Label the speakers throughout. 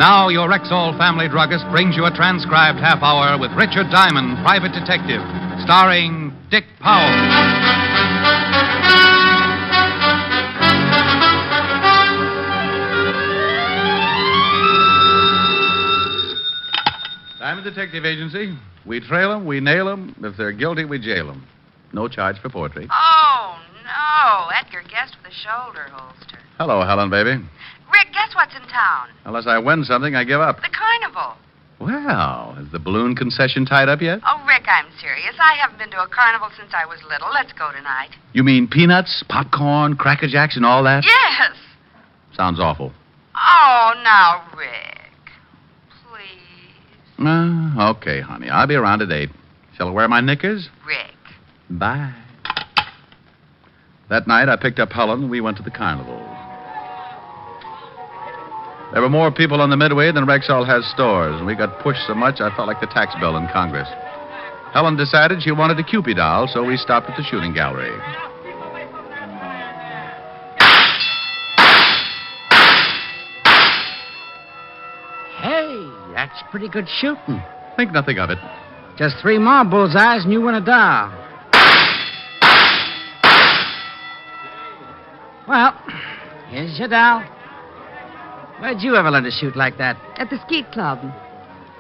Speaker 1: Now, your Rexall family druggist brings you a transcribed half hour with Richard Diamond, Private Detective, starring Dick Powell.
Speaker 2: Diamond Detective Agency. We trail them, we nail them. If they're guilty, we jail them. No charge for poetry.
Speaker 3: Oh, no. Edgar guessed with a shoulder holster.
Speaker 2: Hello, Helen, baby.
Speaker 3: Rick, guess what's in town?
Speaker 2: Unless I win something, I give up.
Speaker 3: The carnival.
Speaker 2: Well, is the balloon concession tied up yet?
Speaker 3: Oh, Rick, I'm serious. I haven't been to a carnival since I was little. Let's go tonight.
Speaker 2: You mean peanuts, popcorn, Cracker Jacks, and all that?
Speaker 3: Yes.
Speaker 2: Sounds awful.
Speaker 3: Oh, now, Rick. Please.
Speaker 2: Okay, honey. I'll be around at 8. Shall I wear my knickers?
Speaker 3: Rick.
Speaker 2: Bye. That night, I picked up Helen and we went to the carnival. There were more people on the Midway than Rexall has stores, and we got pushed so much I felt like the tax bill in Congress. Helen decided she wanted a Cupid doll, so we stopped at the shooting gallery.
Speaker 4: Hey, that's pretty good shooting.
Speaker 2: Think nothing of it.
Speaker 4: Just 3 more bullseyes and you win a doll. Well, here's your doll. Where'd you ever learn to shoot like that?
Speaker 5: At the skeet club.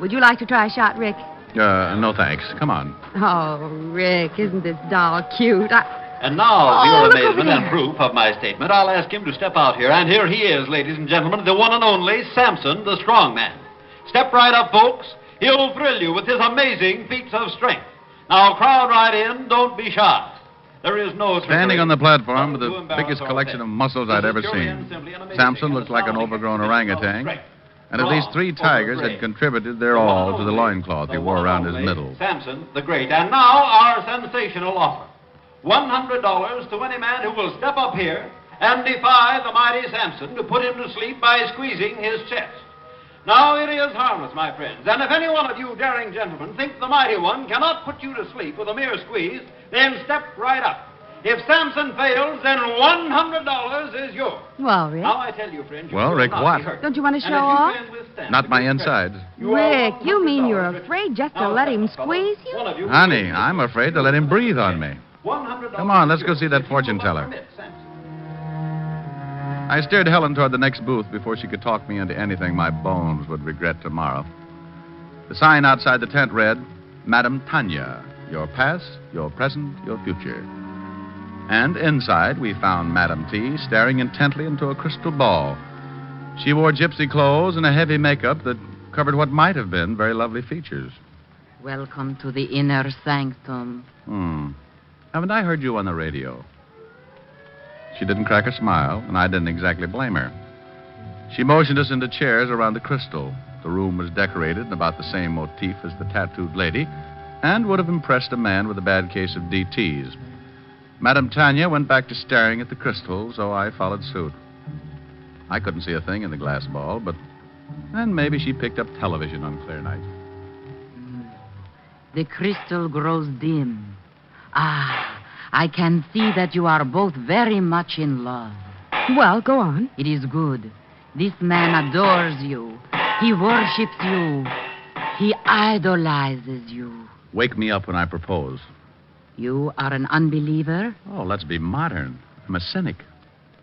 Speaker 5: Would you like to try a shot, Rick?
Speaker 2: No thanks. Come on.
Speaker 5: Oh, Rick, isn't this doll cute?
Speaker 6: And now,
Speaker 5: Oh,
Speaker 6: for your
Speaker 5: look
Speaker 6: amazement
Speaker 5: over
Speaker 6: and
Speaker 5: there.
Speaker 6: proof of my statement, I'll ask him to step out here. And here he is, ladies and gentlemen, the one and only Samson, the strong man. Step right up, folks. He'll thrill you with his amazing feats of strength. Now, crowd right in. Don't be shy. There is no
Speaker 2: Standing on the platform with the
Speaker 6: Don't embarrass
Speaker 2: biggest
Speaker 6: our
Speaker 2: collection
Speaker 6: day.
Speaker 2: of muscles
Speaker 6: This
Speaker 2: I'd
Speaker 6: is
Speaker 2: ever
Speaker 6: purely
Speaker 2: seen.
Speaker 6: and simply an amazing
Speaker 2: Samson
Speaker 6: and
Speaker 2: looked like an
Speaker 6: astounding
Speaker 2: overgrown
Speaker 6: exhibition of
Speaker 2: orangutan.
Speaker 6: strength.
Speaker 2: And at least 3 tigers had contributed their all to the loincloth he wore around his middle.
Speaker 6: Samson the Great. And now our sensational offer. $100 to any man who will step up here and defy the mighty Samson to put him to sleep by squeezing his chest. Now it is harmless, my friends. And if any one of you daring gentlemen think the mighty one cannot put you to sleep with a mere squeeze, then step right up. If Samson fails, then $100 is yours.
Speaker 5: Well, Rick.
Speaker 6: Now I tell you, friends.
Speaker 2: Well,
Speaker 6: will
Speaker 2: Rick,
Speaker 6: not
Speaker 2: what?
Speaker 6: be hurt.
Speaker 5: Don't you want to
Speaker 6: And
Speaker 5: show
Speaker 6: if you
Speaker 5: off?
Speaker 6: can withstand
Speaker 2: Not
Speaker 6: the
Speaker 2: my
Speaker 6: good
Speaker 2: insides.
Speaker 6: pressure, you
Speaker 5: Rick,
Speaker 6: are
Speaker 5: you mean you're
Speaker 6: $100
Speaker 5: afraid just to
Speaker 6: Now,
Speaker 5: let him
Speaker 6: fellow,
Speaker 5: squeeze you?
Speaker 6: one of you will
Speaker 2: Honey,
Speaker 6: be-
Speaker 2: I'm afraid to let him breathe on me.
Speaker 6: $100
Speaker 2: Come on, let's go see that
Speaker 6: if you will
Speaker 2: fortune
Speaker 6: not
Speaker 2: teller.
Speaker 6: permit Samson.
Speaker 2: I steered Helen toward the next booth before she could talk me into anything my bones would regret tomorrow. The sign outside the tent read, Madame Tanya, your past, your present, your future. And inside, we found Madame T staring intently into a crystal ball. She wore gypsy clothes and a heavy makeup that covered what might have been very lovely features.
Speaker 5: Welcome to the inner sanctum.
Speaker 2: Haven't I heard you on the radio? She didn't crack a smile, and I didn't exactly blame her. She motioned us into chairs around the crystal. The room was decorated in about the same motif as the tattooed lady, and would have impressed a man with a bad case of DTs. Madame Tanya went back to staring at the crystal, so I followed suit. I couldn't see a thing in the glass ball, but then maybe she picked up television on clear night.
Speaker 5: The crystal grows dim. I can see that you are both very much in love.
Speaker 7: Well, go on.
Speaker 5: It is good. This man adores you. He worships you. He idolizes you.
Speaker 2: Wake me up when I propose.
Speaker 5: You are an unbeliever?
Speaker 2: Oh, let's be modern. I'm a cynic.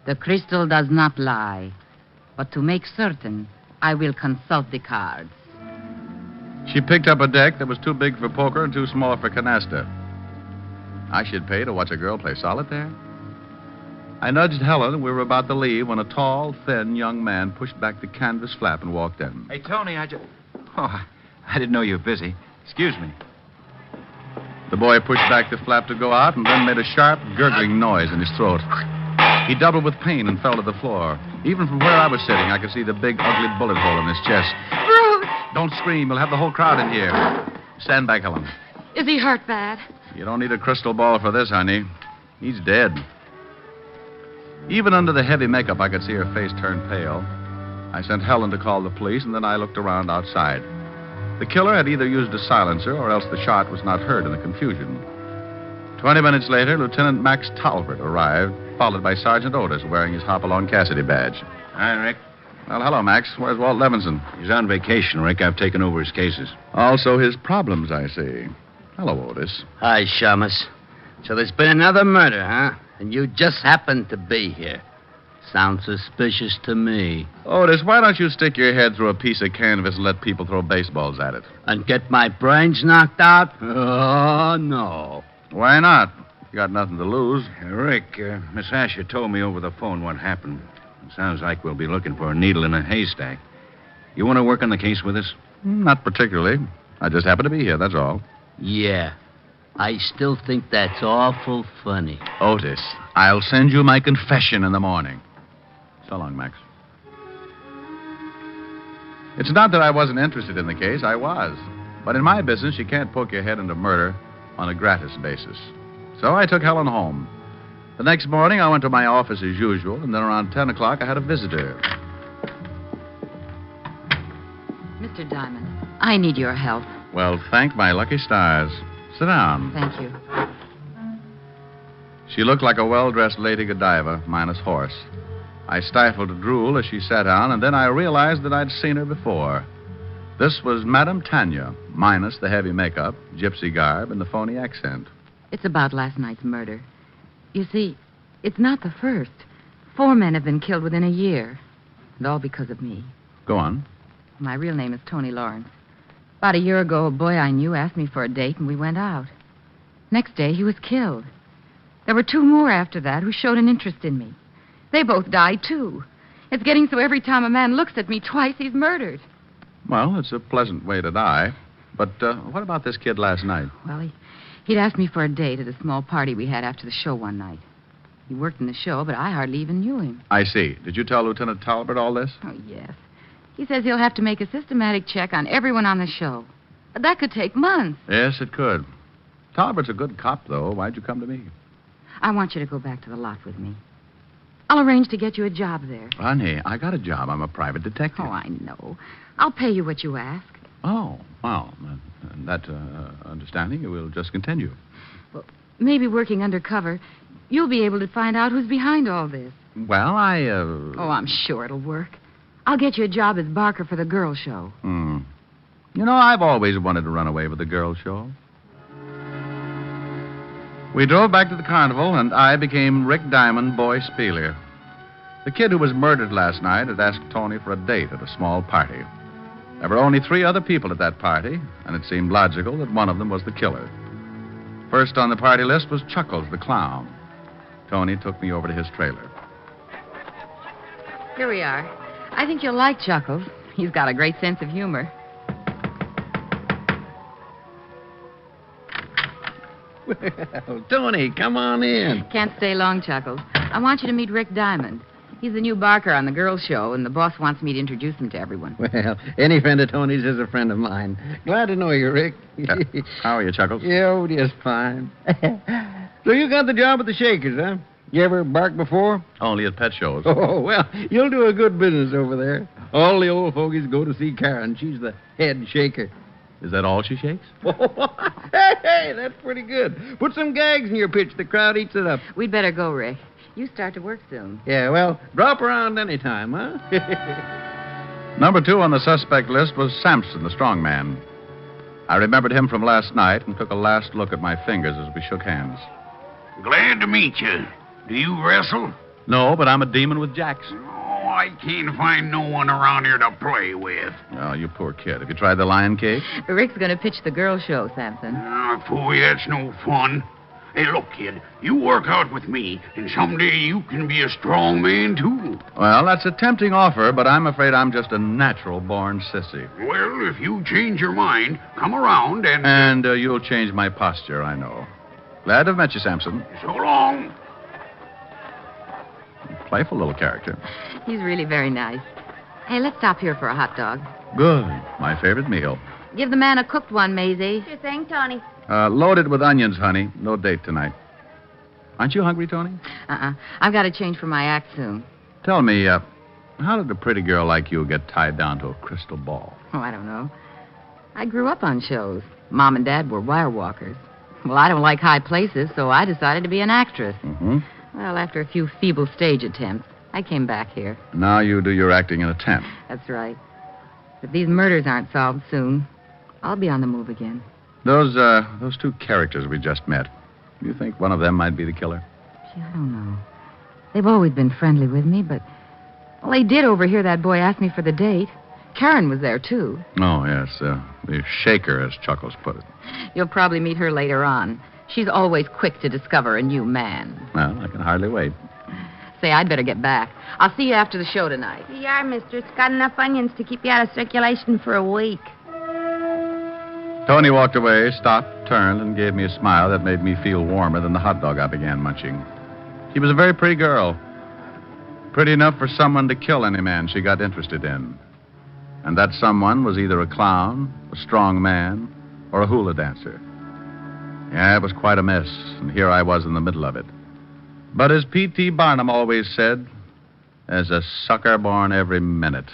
Speaker 5: The crystal does not lie. But to make certain, I will consult the cards.
Speaker 2: She picked up a deck that was too big for poker and too small for canasta. I should pay to watch a girl play solitaire. I nudged Helen, and we were about to leave when a tall, thin young man pushed back the canvas flap and walked in.
Speaker 8: Hey, Tony, I didn't know you were busy. Excuse me.
Speaker 2: The boy pushed back the flap to go out and then made a sharp, gurgling noise in his throat. He doubled with pain and fell to the floor. Even from where I was sitting, I could see the big, ugly bullet hole in his chest.
Speaker 5: Bruce!
Speaker 2: Don't scream. We'll have the whole crowd in here. Stand back, Helen.
Speaker 5: Is he hurt bad?
Speaker 2: You don't need a crystal ball for this, honey. He's dead. Even under the heavy makeup, I could see her face turn pale. I sent Helen to call the police, and then I looked around outside. The killer had either used a silencer or else the shot was not heard in the confusion. 20 minutes later, Lieutenant Max Talbot arrived, followed by Sergeant Otis wearing his Hopalong Cassidy badge.
Speaker 8: Hi, Rick.
Speaker 2: Well, hello, Max. Where's Walt Levinson?
Speaker 8: He's on vacation, Rick. I've taken over his cases.
Speaker 2: Also his problems, I see. Hello, Otis.
Speaker 4: Hi, Shamus. So there's been another murder, huh? And you just happened to be here. Sounds suspicious to me.
Speaker 2: Otis, why don't you stick your head through a piece of canvas and let people throw baseballs at it?
Speaker 4: And get my brains knocked out? Oh, no.
Speaker 2: Why not? You got nothing to lose.
Speaker 8: Rick, Miss Asher told me over the phone what happened. It sounds like we'll be looking for a needle in a haystack. You want to work on the case with us?
Speaker 2: Not particularly. I just happen to be here, that's all.
Speaker 4: Yeah. I still think that's awful funny.
Speaker 2: Otis, I'll send you my confession in the morning. So long, Max. It's not that I wasn't interested in the case. I was. But in my business, you can't poke your head into murder on a gratis basis. So I took Helen home. The next morning, I went to my office as usual, and then around 10 o'clock, I had a visitor.
Speaker 5: Mr. Diamond, I need your help.
Speaker 2: Well, thank my lucky stars. Sit down.
Speaker 5: Thank you.
Speaker 2: She looked like a well-dressed Lady Godiva, minus horse. I stifled a drool as she sat down, and then I realized that I'd seen her before. This was Madame Tanya, minus the heavy makeup, gypsy garb, and the phony accent.
Speaker 5: It's about last night's murder. You see, it's not the first. 4 men have been killed within a year. And all because of me.
Speaker 2: Go on.
Speaker 5: My real name is Tony Lawrence. About a year ago, a boy I knew asked me for a date, and we went out. Next day, he was killed. There were 2 more after that who showed an interest in me. They both died, too. It's getting so every time a man looks at me twice, he's murdered.
Speaker 2: Well, it's a pleasant way to die. But what about this kid last night?
Speaker 5: Well, he'd asked me for a date at a small party we had after the show one night. He worked in the show, but I hardly even knew him.
Speaker 2: I see. Did you tell Lieutenant Talbot all this?
Speaker 5: Oh, yes. He says he'll have to make a systematic check on everyone on the show. But that could take months.
Speaker 2: Yes, it could. Talbot's a good cop, though. Why'd you come to me?
Speaker 5: I want you to go back to the lot with me. I'll arrange to get you a job there.
Speaker 2: Honey, I got a job. I'm a private detective.
Speaker 5: Oh, I know. I'll pay you what you ask.
Speaker 2: Oh, well, that understanding will just continue.
Speaker 5: Well, maybe working undercover, you'll be able to find out who's behind all this.
Speaker 2: Well,
Speaker 5: Oh, I'm sure it'll work. I'll get you a job as Barker for the girl show.
Speaker 2: You know, I've always wanted to run away with the girl show. We drove back to the Carnival, and I became Rick Diamond, boy spieler. The kid who was murdered last night had asked Tony for a date at a small party. There were only 3 other people at that party, and it seemed logical that one of them was the killer. First on the party list was Chuckles, the clown. Tony took me over to his trailer.
Speaker 5: Here we are. I think you'll like Chuckles. He's got a great sense of humor.
Speaker 4: Well, Tony, come on in.
Speaker 5: Can't stay long, Chuckles. I want you to meet Rick Diamond. He's the new Barker on the girl show, and the boss wants me to introduce him to everyone.
Speaker 4: Well, any friend of Tony's is a friend of mine. Glad to know you, Rick.
Speaker 2: How are you, Chuckles?
Speaker 4: Yeah, just fine. So you got the job at the Shakers, huh? You ever barked before?
Speaker 2: Only at pet shows.
Speaker 4: Oh, well, you'll do a good business over there. All the old fogies go to see Karen. She's the head shaker.
Speaker 2: Is that all she shakes?
Speaker 4: Hey, that's pretty good. Put some gags in your pitch. The crowd eats it up.
Speaker 5: We'd better go, Rick. You start to work soon.
Speaker 4: Yeah, well, drop around any time, huh?
Speaker 2: Number 2 on the suspect list was Sampson, the strong man. I remembered him from last night and took a last look at my fingers as we shook hands.
Speaker 7: Glad to meet you. Do you wrestle?
Speaker 2: No, but I'm a demon with jacks.
Speaker 7: Oh, I can't find no one around here to play with.
Speaker 2: Oh, you poor kid. Have you tried the lion cake?
Speaker 5: Rick's going to pitch the girl show, Sampson.
Speaker 7: Ah, boy, that's no fun. Hey, look, kid, you work out with me, and someday you can be a strong man, too.
Speaker 2: Well, that's a tempting offer, but I'm afraid I'm just a natural-born sissy.
Speaker 7: Well, if you change your mind, come around and...
Speaker 2: And you'll change my posture, I know. Glad to have met you, Sampson.
Speaker 7: So long.
Speaker 2: Playful little character.
Speaker 5: He's really very nice. Hey, let's stop here for a hot dog.
Speaker 2: Good. My favorite meal.
Speaker 5: Give the man a cooked one, Maisie.
Speaker 3: Sure thing, Tony.
Speaker 2: Loaded with onions, honey. No date tonight. Aren't you hungry, Tony?
Speaker 5: I've got to change for my act soon.
Speaker 2: Tell me, how did a pretty girl like you get tied down to a crystal ball?
Speaker 5: Oh, I don't know. I grew up on shows. Mom and Dad were wire walkers. Well, I don't like high places, so I decided to be an actress.
Speaker 2: Mm-hmm.
Speaker 5: Well, after a few feeble stage attempts, I came back here.
Speaker 2: Now you do your acting in a tent.
Speaker 5: That's right. If these murders aren't solved soon, I'll be on the move again.
Speaker 2: Those two characters we just met, you think one of them might be the killer?
Speaker 5: Gee, I don't know. They've always been friendly with me, but... Well, they did overhear that boy ask me for the date. Karen was there, too.
Speaker 2: Oh, yes. The shaker, as Chuckles put it.
Speaker 5: You'll probably meet her later on. She's always quick to discover a new man.
Speaker 2: Well, I can hardly wait.
Speaker 5: Say, I'd better get back. I'll see you after the show tonight.
Speaker 3: Here you are, mister. It's got enough onions to keep you out of circulation for a week.
Speaker 2: Tony walked away, stopped, turned, and gave me a smile that made me feel warmer than the hot dog I began munching. She was a very pretty girl. Pretty enough for someone to kill any man she got interested in. And that someone was either a clown, a strong man, or a hula dancer. Yeah, it was quite a mess, and here I was in the middle of it. But as P.T. Barnum always said, there's a sucker born every minute.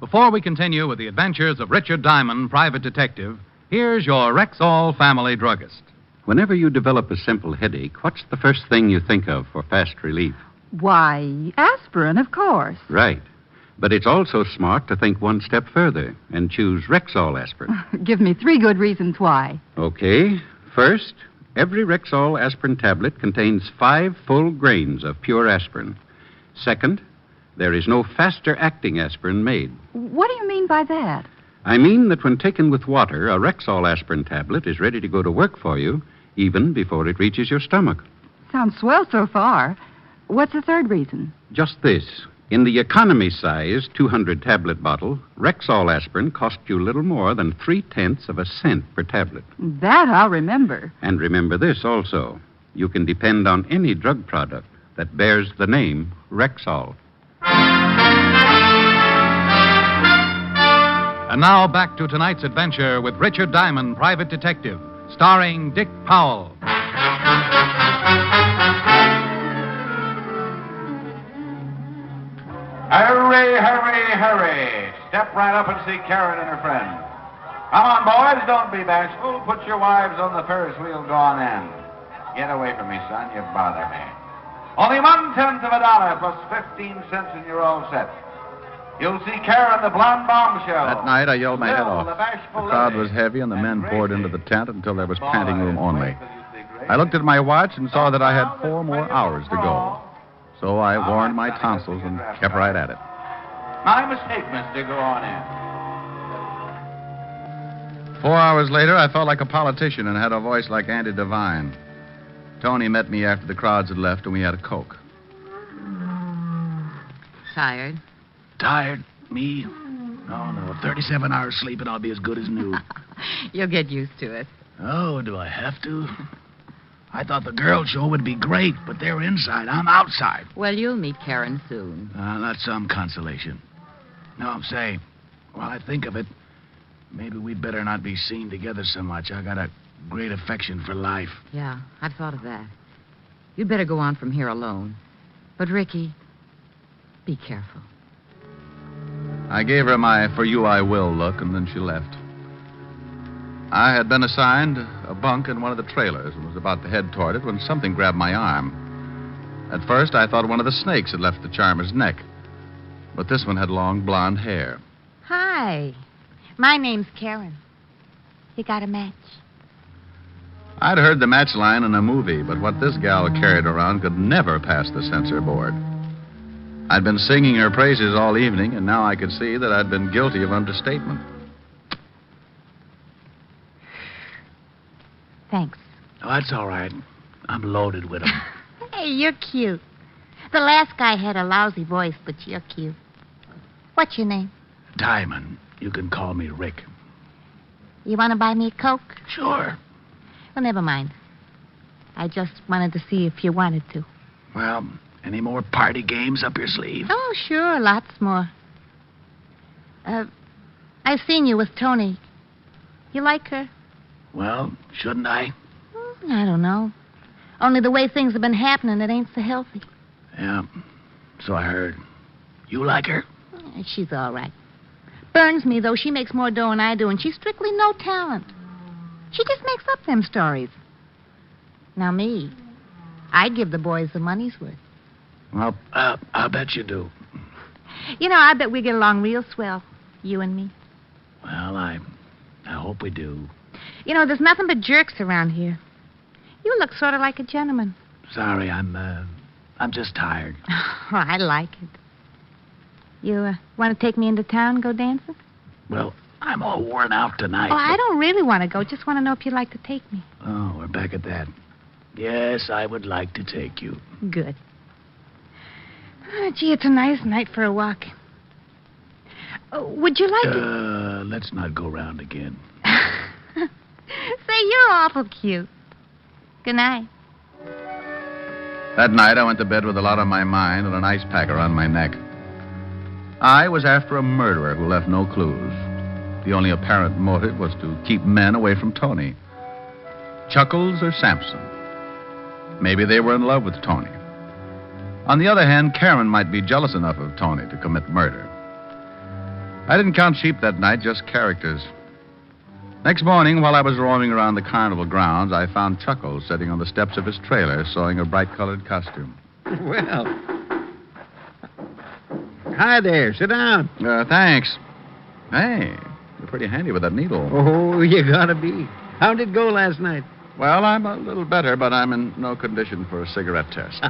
Speaker 1: Before we continue with the adventures of Richard Diamond, private detective, here's your Rexall family druggist.
Speaker 9: Whenever you develop a simple headache, what's the first thing you think of for fast relief?
Speaker 10: Why, aspirin, of course.
Speaker 9: Right. But it's also smart to think one step further and choose Rexall aspirin.
Speaker 10: Give me 3 good reasons why.
Speaker 9: Okay. First, every Rexall aspirin tablet contains 5 full grains of pure aspirin. Second, there is no faster-acting aspirin made.
Speaker 10: What do you mean by that?
Speaker 9: I mean that when taken with water, a Rexall aspirin tablet is ready to go to work for you even before it reaches your stomach.
Speaker 10: Sounds swell so far. What's the third reason?
Speaker 9: Just this. In the economy size 200-tablet bottle, Rexall aspirin cost you little more than 3/10 of a cent per tablet.
Speaker 10: That I'll remember.
Speaker 9: And remember this also. You can depend on any drug product that bears the name Rexall.
Speaker 1: And now back to tonight's adventure with Richard Diamond, private detective, starring Dick Powell.
Speaker 6: Hurry, hurry, hurry. Step right up and see Karen and her friend. Come on, boys, don't be bashful. Put your wives on the Ferris wheel, go on in. Get away from me, son, you bother me. Only 1/10 of a dollar plus 15 cents and you're all set. You'll see Karen, the blonde bombshell.
Speaker 2: That night, I yelled my head off.
Speaker 6: The bashful
Speaker 2: The crowd
Speaker 6: lady.
Speaker 2: was heavy, and the men poured into the tent until there was panting room only.
Speaker 6: Boys,
Speaker 2: I looked at my watch and saw that I had 4 more hours to go. So I warned my tonsils and kept right at it.
Speaker 6: My mistake, mister. Go on in.
Speaker 2: 4 hours later, I felt like a politician and had a voice like Andy Devine. Tony met me after the crowds had left, and we had a Coke.
Speaker 5: Tired?
Speaker 11: Tired? Me? No. 37 hours sleep and I'll be as good as new.
Speaker 5: You'll get used to it.
Speaker 11: Oh, do I have to? I thought the girl show would be great, but they're inside. I'm outside.
Speaker 5: Well, you'll meet Karen soon.
Speaker 11: That's some consolation. No, I'm saying, while I think of it, maybe we'd better not be seen together so much. I got a great affection for life.
Speaker 5: Yeah, I've thought of that. You'd better go on from here alone. But, Ricky, be careful.
Speaker 2: I gave her my "for you I will" look, and then she left. I had been assigned a bunk in one of the trailers and was about to head toward it when something grabbed my arm. At first, I thought one of the snakes had left the charmer's neck, but this one had long blonde hair.
Speaker 3: Hi. My name's Karen. You got a match?
Speaker 2: I'd heard the match line in a movie, but what this gal carried around could never pass the censor board. I'd been singing her praises all evening, and now I could see that I'd been guilty of understatement.
Speaker 3: Thanks.
Speaker 11: Oh, that's all right. I'm loaded with them.
Speaker 3: Hey, you're cute. The last guy had a lousy voice, but you're cute. What's your name?
Speaker 11: Diamond. You can call me Rick.
Speaker 3: You want to buy me a Coke?
Speaker 11: Sure.
Speaker 3: Well, never mind. I just wanted to see if you wanted to.
Speaker 11: Well, any more party games up your sleeve?
Speaker 3: Oh, sure, lots more. I've seen you with Tony. You like her?
Speaker 11: Well, shouldn't I?
Speaker 3: I don't know. Only the way things have been happening, it ain't so healthy.
Speaker 11: Yeah, so I heard. You like her?
Speaker 3: She's all right. Burns me, though. She makes more dough than I do, and she's strictly no talent. She just makes up them stories. Now, me, I'd give the boys the money's worth.
Speaker 11: Well, I'll bet you do.
Speaker 3: You know, I bet we get along real swell, you and me.
Speaker 11: Well, I hope we do.
Speaker 3: You know, there's nothing but jerks around here. You look sort of like a gentleman.
Speaker 11: Sorry, I'm just tired.
Speaker 3: Oh, I like it. You want to take me into town and go dancing?
Speaker 11: Well, I'm all worn out tonight.
Speaker 3: Oh, I don't really want to go. Just want to know if you'd like to take me.
Speaker 11: Oh, we're back at that. Yes, I would like to take you.
Speaker 3: Good. Oh, gee, it's a nice night for a walk. Would you like to...
Speaker 11: Let's not go round again.
Speaker 3: Say, you're awful cute. Good night.
Speaker 2: That night, I went to bed with a lot on my mind and an ice pack around my neck. I was after a murderer who left no clues. The only apparent motive was to keep men away from Tony. Chuckles or Sampson. Maybe they were in love with Tony. On the other hand, Karen might be jealous enough of Tony to commit murder. I didn't count sheep that night, just characters. Next morning, while I was roaming around the carnival grounds, I found Chuckles sitting on the steps of his trailer sewing a bright-colored costume.
Speaker 12: Well. Hi there. Sit down.
Speaker 2: Thanks. Hey, you're pretty handy with that needle.
Speaker 12: Oh, you gotta be. How did it go last night?
Speaker 2: Well, I'm a little better, but I'm in no condition for a cigarette test.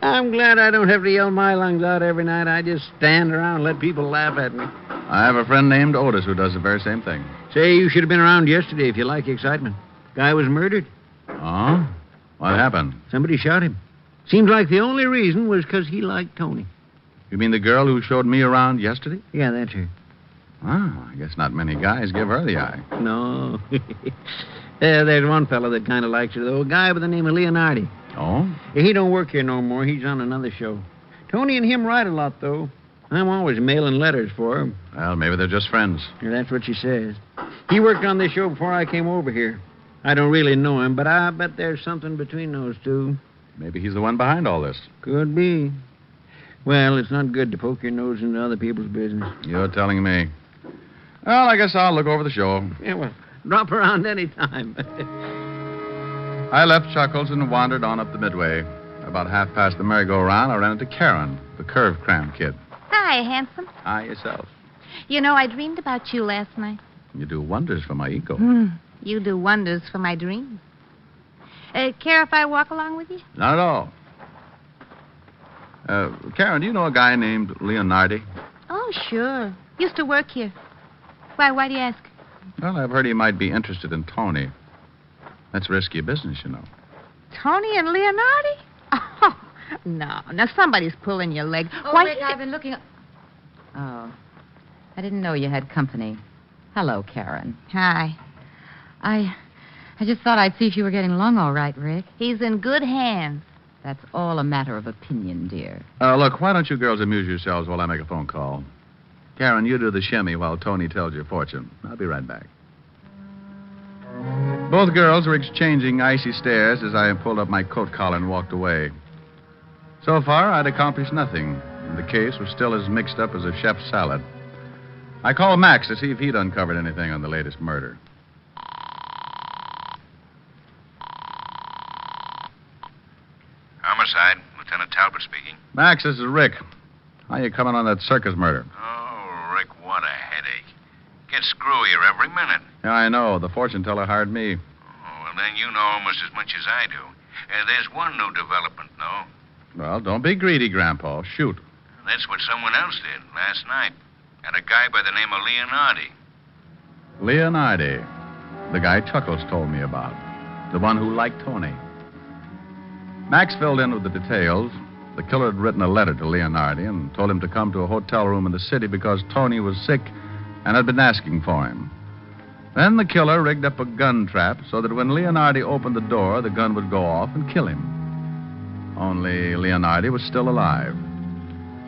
Speaker 12: I'm glad I don't have to yell my lungs out every night. I just stand around and let people laugh at me.
Speaker 2: I have a friend named Otis who does the very same thing.
Speaker 12: Say, you should have been around yesterday if you like excitement. Guy was murdered.
Speaker 2: Oh? What happened?
Speaker 12: Somebody shot him. Seems like the only reason was because he liked Tony.
Speaker 2: You mean the girl who showed me around yesterday?
Speaker 12: Yeah, that's her.
Speaker 2: Oh, I guess not many guys give her the eye.
Speaker 12: No. There's one fellow that kind of likes her, though. A guy by the name of Leonardi.
Speaker 2: Oh?
Speaker 12: He don't work here no more. He's on another show. Tony and him ride a lot, though. I'm always mailing letters for him.
Speaker 2: Well, maybe they're just friends.
Speaker 12: Yeah, that's what she says. He worked on this show before I came over here. I don't really know him, but I bet there's something between those two.
Speaker 2: Maybe he's the one behind all this.
Speaker 12: Could be. Well, it's not good to poke your nose into other people's business.
Speaker 2: You're telling me. Well, I guess I'll look over the show.
Speaker 12: Yeah, well, drop around any time.
Speaker 2: I left Chuckles and wandered on up the Midway. About half past the merry-go-round, I ran into Karen, the curve cram kid.
Speaker 3: Hi, handsome.
Speaker 2: Hi, yourself.
Speaker 3: You know, I dreamed about you last night.
Speaker 2: You do wonders for my ego.
Speaker 3: You do wonders for my dreams. Care if I walk along with you?
Speaker 2: Not at all. Karen, do you know a guy named Leonardi?
Speaker 3: Oh, sure. Used to work here. Why do you ask?
Speaker 2: Well, I've heard he might be interested in Tony. That's risky business, you know.
Speaker 3: Tony and Leonardi? Oh, no. Now, somebody's pulling your leg.
Speaker 5: Oh, Rick, I've been looking... Oh, I didn't know you had company. Hello, Karen.
Speaker 3: Hi.
Speaker 5: I just thought I'd see if you were getting along all right, Rick.
Speaker 3: He's in good hands.
Speaker 5: That's all a matter of opinion, dear.
Speaker 2: Look, why don't you girls amuse yourselves while I make a phone call? Karen, you do the shimmy while Tony tells your fortune. I'll be right back. Both girls were exchanging icy stares as I pulled up my coat collar and walked away. So far, I'd accomplished nothing, and the case was still as mixed up as a chef's salad. I called Max to see if he'd uncovered anything on the latest murder.
Speaker 8: Homicide. Lieutenant Talbot speaking.
Speaker 2: Max, this is Rick. How you coming on that circus murder?
Speaker 8: Oh, Rick, what a headache. Gets screwier every minute.
Speaker 2: Yeah, I know. The fortune teller hired me.
Speaker 8: Oh, well, then you know almost as much as I do. There's one new development, though.
Speaker 2: Well, don't be greedy, Grandpa. Shoot.
Speaker 8: That's what someone else did last night. And a guy by the name of Leonardi.
Speaker 2: Leonardi. The guy Chuckles told me about. The one who liked Tony. Max filled in with the details. The killer had written a letter to Leonardi and told him to come to a hotel room in the city because Tony was sick and had been asking for him. Then the killer rigged up a gun trap so that when Leonardi opened the door, the gun would go off and kill him. Only Leonardi was still alive.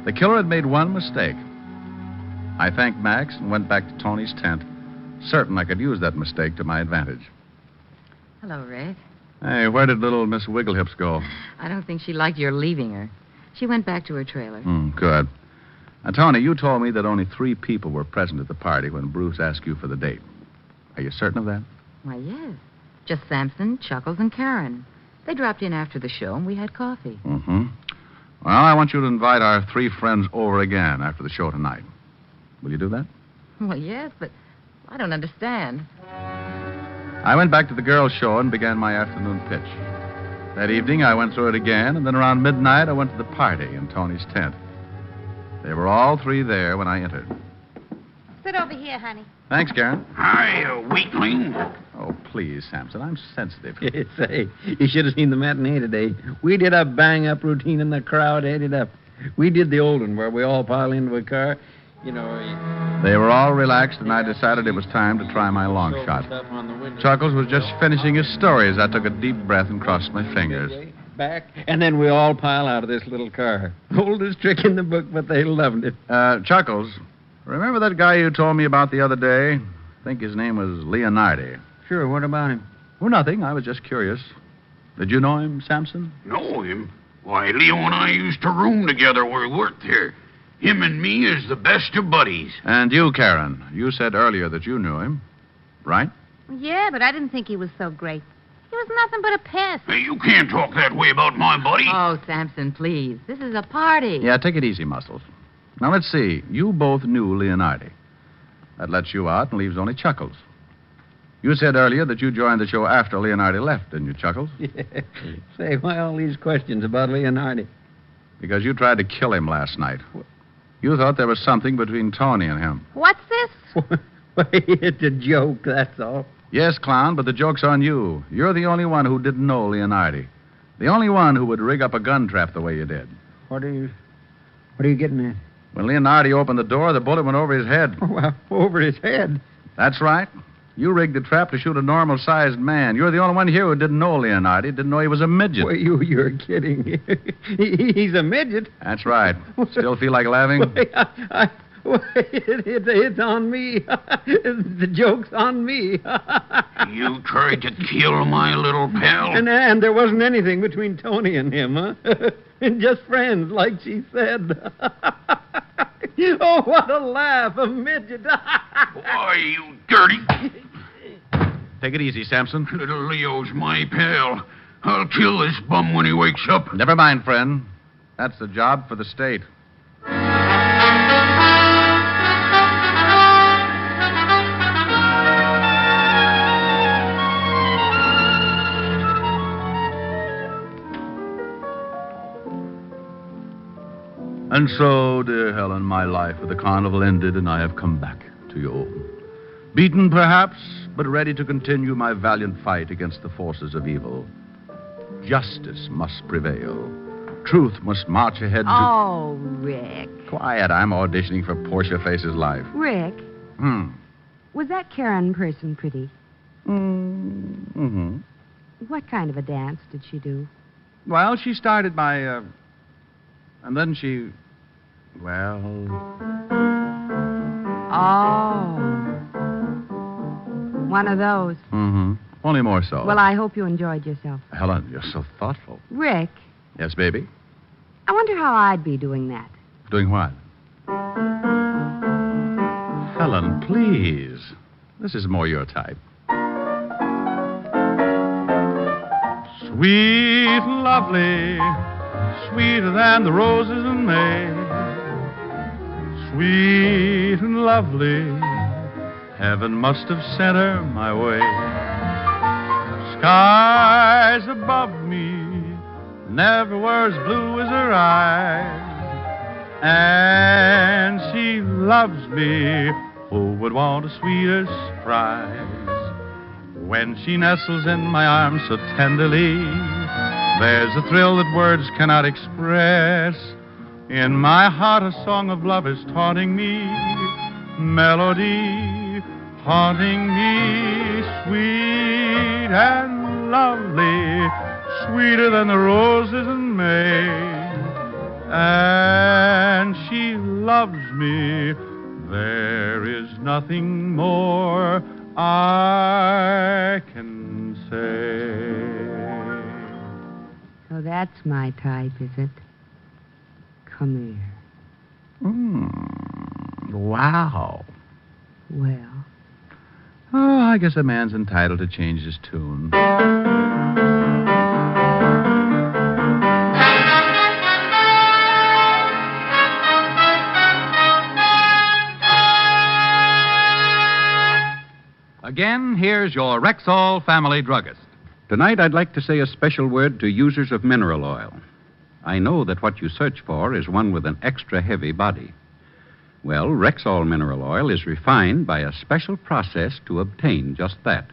Speaker 2: The killer had made one mistake. I thanked Max and went back to Tony's tent, certain I could use that mistake to my advantage.
Speaker 5: Hello, Rick.
Speaker 2: Hey, where did little Miss Wigglehips go?
Speaker 5: I don't think she liked your leaving her. She went back to her trailer.
Speaker 2: Good. Now, Tony, you told me that only 3 people were present at the party when Bruce asked you for the date. Are you certain of that?
Speaker 5: Why, yes. Just Sampson, Chuckles, and Karen. They dropped in after the show, and we had coffee.
Speaker 2: Mm-hmm. Well, I want you to invite our 3 friends over again after the show tonight. Will you do that?
Speaker 5: Well, yes, but I don't understand.
Speaker 2: I went back to the girls' show and began my afternoon pitch. That evening, I went through it again, and then around midnight, I went to the party in Tony's tent. They were all 3 there when I entered.
Speaker 3: Sit over here, honey.
Speaker 2: Thanks, Karen.
Speaker 7: Hi, weakling.
Speaker 2: Oh, please, Sampson, I'm sensitive.
Speaker 12: Say, you should have seen the matinee today. We did a bang-up routine, and the crowd ate it up. We did the old one where we all pile into a car. You know...
Speaker 2: They were all relaxed, and I decided it was time to try my long shot. Chuckles was just finishing his story as I took a deep breath and crossed my fingers.
Speaker 12: Back, and then we all pile out of this little car. Oldest trick in the book, but they loved it.
Speaker 2: Chuckles, remember that guy you told me about the other day? I think his name was Leonardi.
Speaker 12: Sure, what about him?
Speaker 2: Oh, nothing. I was just curious. Did you know him, Sampson?
Speaker 7: Know him? Why, Leo and I used to room together where he worked here. Him and me is the best of buddies.
Speaker 2: And you, Karen, you said earlier that you knew him, right?
Speaker 3: Yeah, but I didn't think he was so great. He was nothing but a pest.
Speaker 7: Hey, you can't talk that way about my buddy.
Speaker 5: Oh, Sampson, please. This is a party.
Speaker 2: Yeah, take it easy, Muscles. Now, let's see. You both knew Leonardi. That lets you out and leaves only Chuckles. You said earlier that you joined the show after Leonardi left, didn't you, Chuckles?
Speaker 12: Yeah. Say, why all these questions about Leonardi?
Speaker 2: Because you tried to kill him last night. You thought there was something between Tony and him.
Speaker 3: What's this?
Speaker 12: It's a joke, that's all.
Speaker 2: Yes, clown, but the joke's on you. You're the only one who didn't know Leonardi. The only one who would rig up a gun trap the way you did.
Speaker 12: What are you getting at?
Speaker 2: When Leonardi opened the door, the bullet went over his head.
Speaker 12: Oh, well, over his head?
Speaker 2: That's right. You rigged the trap to shoot a normal-sized man. You're the only one here who didn't know Leonardi, didn't know he was a midget.
Speaker 12: Well, you're kidding. He's a midget.
Speaker 2: That's right. Still feel like laughing?
Speaker 12: It's on me. The joke's on me.
Speaker 7: You tried to kill my little pal?
Speaker 12: And there wasn't anything between Tony and him, huh? Just friends, like she said. Oh, what a laugh, a midget.
Speaker 7: Why, you dirty...
Speaker 2: Take it easy, Sampson.
Speaker 7: Little Leo's my pal. I'll kill this bum when he wakes up.
Speaker 2: Never mind, friend. That's the job for the state. And so, dear Helen, my life at the Carnival ended, and I have come back to you. Beaten, perhaps, but ready to continue my valiant fight against the forces of evil. Justice must prevail. Truth must march ahead to...
Speaker 10: Oh, Rick.
Speaker 2: Quiet, I'm auditioning for Portia Face's life.
Speaker 10: Rick, was that Karen person pretty?
Speaker 2: Mm-hmm.
Speaker 10: What kind of a dance did she do?
Speaker 2: Well, she started by, and then she... Well...
Speaker 10: Oh. One of those.
Speaker 2: Mm-hmm. Only more so.
Speaker 10: Well, I hope you enjoyed yourself.
Speaker 2: Helen, you're so thoughtful.
Speaker 10: Rick,
Speaker 2: Yes, baby?
Speaker 10: I wonder how I'd be doing that.
Speaker 2: Doing what? Helen, please. This is more your type. Sweet and lovely, sweeter than the roses in May. Sweet and lovely, heaven must have sent her my way. Skies above me never were as blue as her eyes. And she loves me, who would want a sweeter surprise? When she nestles in my arms so tenderly, there's a thrill that words cannot express. In my heart a song of love is taunting me, melody haunting me, sweet and lovely, sweeter than the roses in May. And she loves me, there is nothing more I can say.
Speaker 10: So that's my type, is it? Come here.
Speaker 2: Wow.
Speaker 5: Well,
Speaker 2: Oh, I guess a man's entitled to change his tune.
Speaker 1: Again, here's your Rexall family druggist.
Speaker 9: Tonight, I'd like to say a special word to users of mineral oil. I know that what you search for is one with an extra heavy body. Well, Rexall mineral oil is refined by a special process to obtain just that.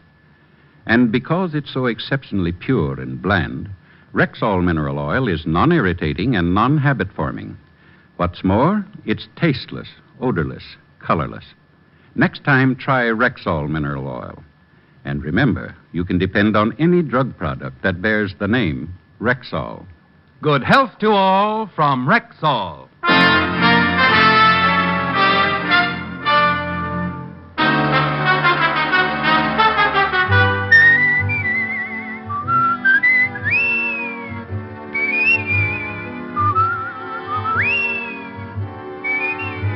Speaker 9: And because it's so exceptionally pure and bland, Rexall mineral oil is non-irritating and non-habit forming. What's more, it's tasteless, odorless, colorless. Next time, try Rexall mineral oil. And remember, you can depend on any drug product that bears the name Rexall.
Speaker 1: Good health to all from Rexall.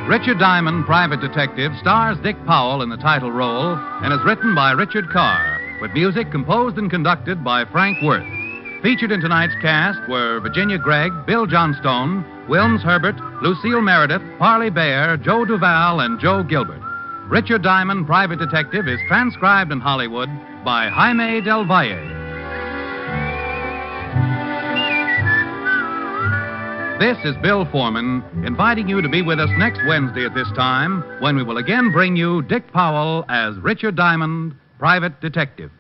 Speaker 1: Richard Diamond, Private Detective, stars Dick Powell in the title role and is written by Richard Carr, with music composed and conducted by Frank Worth. Featured in tonight's cast were Virginia Gregg, Bill Johnstone, Wilms Herbert, Lucille Meredith, Parley Bear, Joe Duval, and Joe Gilbert. Richard Diamond, Private Detective, is transcribed in Hollywood by Jaime Del Valle. This is Bill Foreman, inviting you to be with us next Wednesday at this time, when we will again bring you Dick Powell as Richard Diamond, Private Detective.